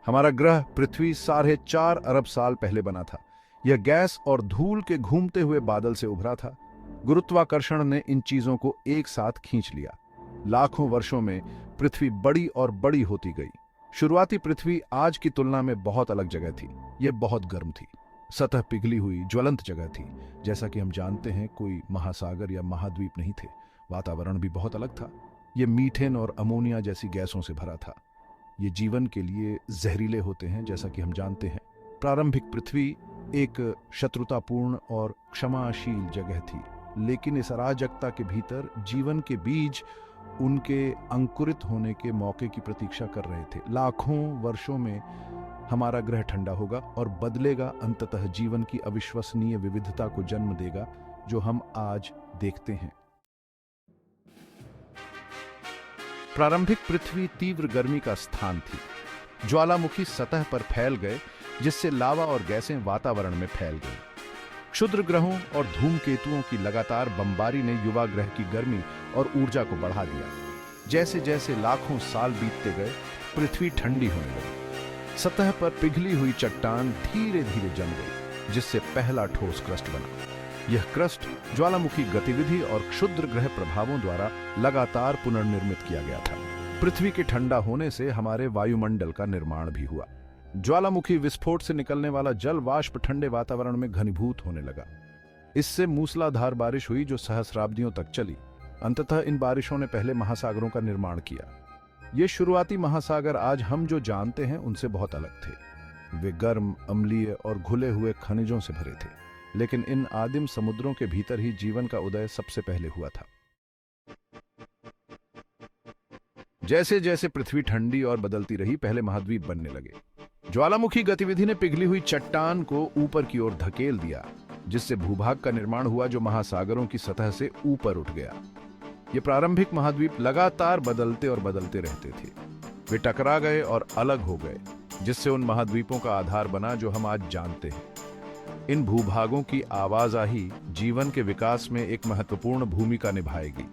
हमारा ग्रह पृथ्वी 4.5 अरब साल पहले बना था। यह गैस और धूल के घूमते हुए बादल से उभरा था। गुरुत्वाकर्षण ने इन चीजों को एक साथ खींच लिया। लाखों वर्षों में पृथ्वी बड़ी और बड़ी होती गई। शुरुआती पृथ्वी आज की तुलना में बहुत अलग जगह थी। यह बहुत गर्म थी, सतह पिघली हुई ज्वलंत जगह थी। जैसा कि हम जानते हैं, कोई महासागर या महाद्वीप नहीं थे। वातावरण भी बहुत अलग था। यह मीथेन और अमोनिया जैसी गैसों से भरा था। ये जीवन के लिए जहरीले होते हैं, जैसा कि हम जानते हैं। प्रारंभिक पृथ्वी एक शत्रुतापूर्ण और क्षमाशील जगह थी, लेकिन इस अराजकता के भीतर जीवन के बीज उनके अंकुरित होने के मौके की प्रतीक्षा कर रहे थे। लाखों वर्षों में हमारा ग्रह ठंडा होगा और बदलेगा, अंततः जीवन की अविश्वसनीय विविधता को जन्म देगा जो हम आज देखते हैं। प्रारंभिक पृथ्वी तीव्र गर्मी का स्थान थी। ज्वालामुखी सतह पर फैल गए, जिससे लावा और गैसें वातावरण में फैल गईं। क्षुद्र ग्रहों और धूमकेतुओं की लगातार बमबारी ने युवा ग्रह की गर्मी और ऊर्जा को बढ़ा दिया। जैसे जैसे लाखों साल बीतते गए, पृथ्वी ठंडी होने लगी। सतह पर पिघली हुई चट्टान धीरे धीरे जम गई, जिससे पहला ठोस क्रस्ट बना। यह क्रस्ट ज्वालामुखी गतिविधि और क्षुद्र ग्रह प्रभावों द्वारा लगातार पुनर्निर्मित किया गया था। पृथ्वी के ठंडा होने से हमारे वायुमंडल का निर्माण भी हुआ। ज्वालामुखी विस्फोट से निकलने वाला जल वाष्प ठंडे वातावरण में घनीभूत होने लगा। इससे मूसलाधार बारिश हुई जो सहस्राब्दियों तक चली। अंततः इन बारिशों ने पहले महासागरों का निर्माण किया। ये शुरुआती महासागर आज हम जो जानते हैं उनसे बहुत अलग थे। वे गर्म, अम्लीय और घुले हुए खनिजों से भरे थे, लेकिन इन आदिम समुद्रों के भीतर ही जीवन का उदय सबसे पहले हुआ था। जैसे जैसे पृथ्वी ठंडी और बदलती रही, पहले महाद्वीप बनने लगे। ज्वालामुखी गतिविधि ने पिघली हुई चट्टान को ऊपर की ओर धकेल दिया, जिससे भूभाग का निर्माण हुआ जो महासागरों की सतह से ऊपर उठ गया। ये प्रारंभिक महाद्वीप लगातार बदलते और बदलते रहते थे। वे टकरा गए और अलग हो गए, जिससे उन महाद्वीपों का आधार बना जो हम आज जानते हैं। इन भूभागों की आवाजाही जीवन के विकास में एक महत्वपूर्ण भूमिका निभाएगी।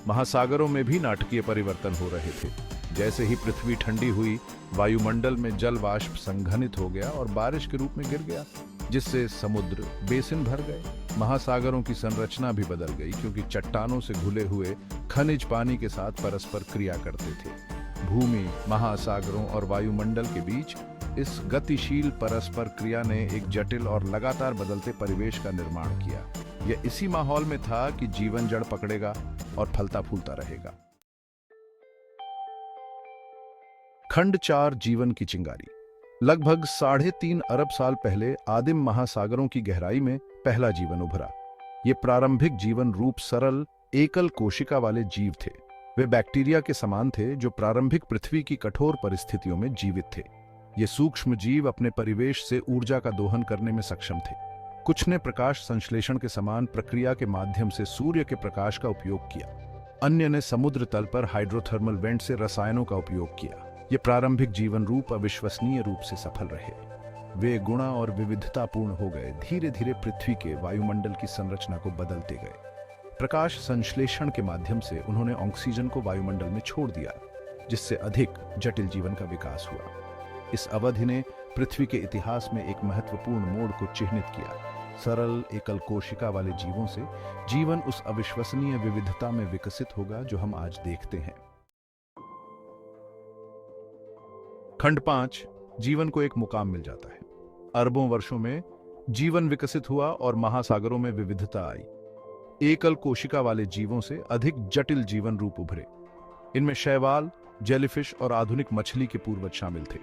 महासागरों में भी नाटकीय परिवर्तन हो रहे थे। जैसे ही पृथ्वी ठंडी हुई, वायुमंडल में जल वाष्प संघनित हो गया और बारिश के रूप में गिर गया, जिससे समुद्र बेसिन भर गए। महासागरों की संरचना भी बदल गई, क्योंकि चट्टानों से घुले हुए खनिज पानी के साथ परस्पर क्रिया करते थे। भूमि, महासागरों और वायुमंडल के बीच इस गतिशील परस्पर क्रिया ने एक जटिल और लगातार बदलते परिवेश का निर्माण किया। यह इसी माहौल में था कि जीवन जड़ पकड़ेगा और फलता फूलता रहेगा। खंड 4, जीवन की चिंगारी। लगभग 3.5 अरब साल पहले आदिम महासागरों की गहराई में पहला जीवन उभरा। ये प्रारंभिक जीवन रूप सरल, एकल कोशिका वाले जीव थे। वे बैक्टीरिया के समान थे जो प्रारंभिक पृथ्वी की कठोर परिस्थितियों में जीवित थे। ये सूक्ष्म जीव अपने परिवेश से ऊर्जा का दोहन करने में सक्षम थे। कुछ ने प्रकाश संश्लेषण के समान प्रक्रिया के माध्यम से सूर्य के प्रकाश का उपयोग किया। अन्य ने समुद्र तल पर हाइड्रोथर्मल वेंट से रसायनों का उपयोग किया। ये प्रारंभिक जीवन रूप अविश्वसनीय रूप से सफल रहे। वे गुणा और विविधतापूर्ण हो गए, धीरे धीरे पृथ्वी के वायुमंडल की संरचना को बदलते गए। प्रकाश संश्लेषण के माध्यम से उन्होंने ऑक्सीजन को वायुमंडल में छोड़ दिया, जिससे अधिक जटिल जीवन का विकास हुआ। इस अवधि ने पृथ्वी के इतिहास में एक महत्वपूर्ण मोड़ को चिह्नित किया। सरल एकल कोशिका वाले जीवों से जीवन उस अविश्वसनीय विविधता में विकसित होगा जो हम आज देखते हैं। खंड 5, जीवन को एक मुकाम मिल जाता है। अरबों वर्षों में जीवन विकसित हुआ और महासागरों में विविधता आई। एकल कोशिका वाले जीवों से अधिक जटिल जीवन रूप उभरे। इनमें शैवाल, जेलीफिश और आधुनिक मछली के पूर्वज शामिल थे।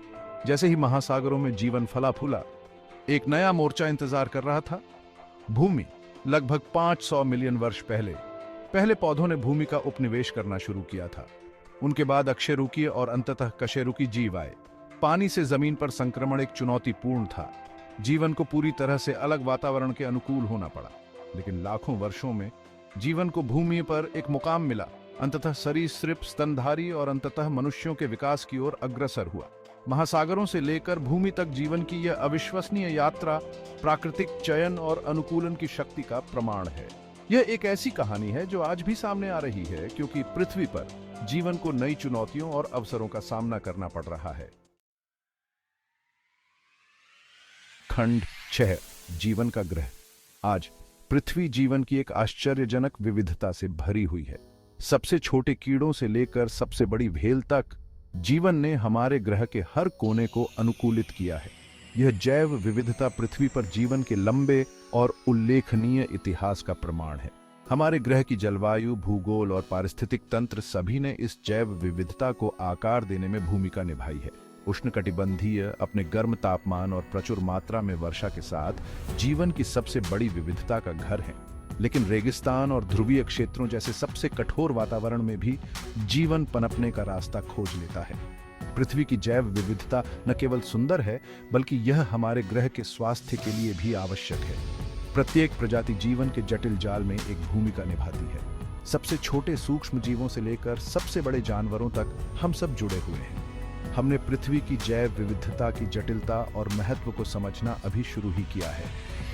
जैसे ही महासागरों में जीवन फला फूला, एक नया मोर्चा इंतजार कर रहा था। भूमि। लगभग 500 मिलियन वर्ष पहले पौधों ने भूमि का उपनिवेश करना शुरू किया था। उनके बाद अकशेरुकीय और अंततः कशेरुकी जीव आए। पानी से जमीन पर संक्रमण एक चुनौतीपूर्ण था। जीवन को पूरी तरह से अलग वातावरण के अनुकूल होना पड़ा, लेकिन लाखों वर्षों में जीवन को भूमि पर एक मुकाम मिला। अंततः सरीसृप, स्तनधारी और अंततः मनुष्यों के विकास की ओर अग्रसर हुआ। महासागरों से लेकर भूमि तक जीवन की यह अविश्वसनीय यात्रा प्राकृतिक चयन और अनुकूलन की शक्ति का प्रमाण है। यह एक ऐसी कहानी है जो आज भी सामने आ रही है, क्योंकि पृथ्वी पर जीवन को नई चुनौतियों और अवसरों का सामना करना पड़ रहा है। खंड 6 जीवन का ग्रह। आज पृथ्वी जीवन की एक आश्चर्यजनक विविधता से भरी हुई है। सबसे छोटे कीड़ों से लेकर सबसे बड़ी भेल तक जीवन ने हमारे ग्रह के हर कोने को अनुकूलित किया है। यह जैव विविधता पृथ्वी पर जीवन के लंबे और उल्लेखनीय इतिहास का प्रमाण है। हमारे ग्रह की जलवायु, भूगोल और पारिस्थितिक तंत्र सभी ने इस जैव विविधता को आकार देने में भूमिका निभाई है। उष्णकटिबंधीय अपने गर्म तापमान और प्रचुर मात्रा में वर्षा के साथ जीवन की सबसे बड़ी विविधता का घर है, लेकिन रेगिस्तान और ध्रुवीय क्षेत्रों जैसे सबसे कठोर वातावरण में भी जीवन पनपने का रास्ता खोज लेता है। पृथ्वी की जैव विविधता न केवल सुंदर है, बल्कि यह हमारे ग्रह के स्वास्थ्य के लिए भी आवश्यक है। प्रत्येक प्रजाति जीवन के जटिल जाल में एक भूमिका निभाती है। सबसे छोटे सूक्ष्म जीवों से लेकर सबसे बड़े जानवरों तक हम सब जुड़े हुए हैं। हमने पृथ्वी की जैव विविधता की जटिलता और महत्व को समझना अभी शुरू ही किया है।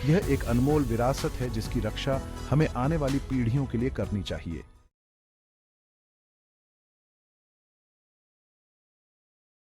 यह एक अनमोल विरासत है जिसकी रक्षा हमें आने वाली पीढ़ियों के लिए करनी चाहिए।